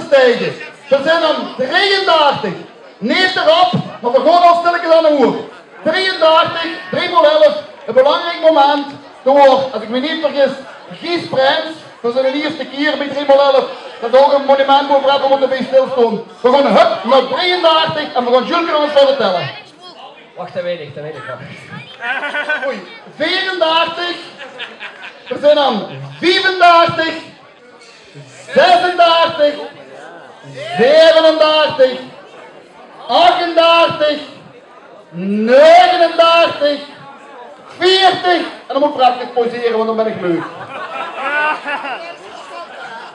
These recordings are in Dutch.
stijgen. We zijn dan 33. Niet erop, maar we gaan al stilletjes aan de hoer. 33, 3 x 11, een belangrijk moment. Door, als ik me niet vergis, Gies Prins, voor zijn eerste keer bij 3 x 11. Dat is ook een monument over hebben, moeten bij stilstaan. We gaan hup naar 33 en we gaan Jules ons verder tellen. Wacht, dat weet ik wel. Oei, 34. We zijn dan 35, 36, 37, 38, 39, 40. En dan moet ik praktisch poseren, want dan ben ik leuk.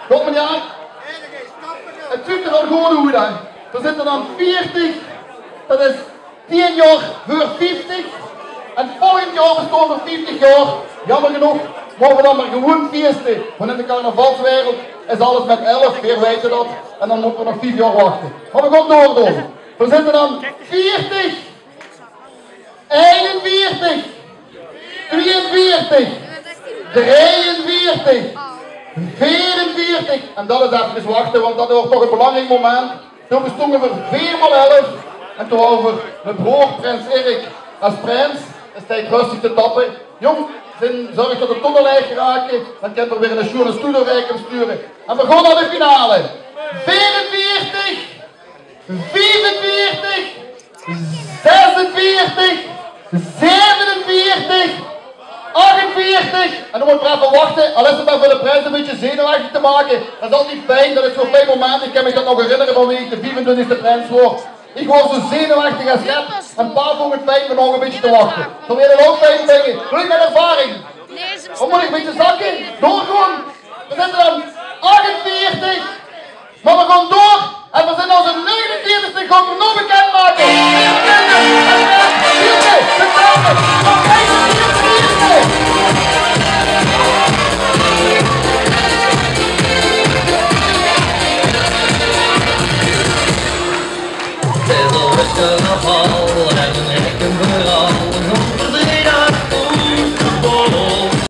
Komt me niet aan? Het ziet er al gewoon goed uit. We zitten dan 40, dat is 10 jaar voor 50. En volgend jaar bestaan we 50 jaar. Jammer genoeg mogen we dan maar gewoon feesten. Want in de carnavalswereld is alles met 11, weer weten dat. En dan moeten we nog 5 jaar wachten. Maar we gaan doordoen. We zitten dan 40, 41, 42, 43, 44. En dat is even wachten, want dat wordt toch een belangrijk moment. Toen bestonden we 4 x 11. En toen over mijn broer Prins Erik als prins. Is tijd rustig te tappen. Jong, zorg dat de tonnen leeg geraken. Dan kan er weer een schone stoedelrijk sturen. En we gaan naar de finale. 44, 45, 46, 47, 48. En dan moet je even wachten. Al is het maar voor de prijs een beetje zenuwachtig te maken. Dat is altijd fijn. Dat is zo'n fijn moment. Ik kan me dat nog herinneren van wie ik de 24e prins word. Ik word zo zenuwachtig als gat. En pa vond het fijn om nog een beetje te wachten. Zo weer dat ook fijn dingen. Doe ik met ervaring. Wat moet ik een beetje zakken? Doorgaan. We zitten dan 48. Maar we gaan door. En we zijn onze 49e gaan we nog bekendmaken. Het is een rustige val en een hekken vooral.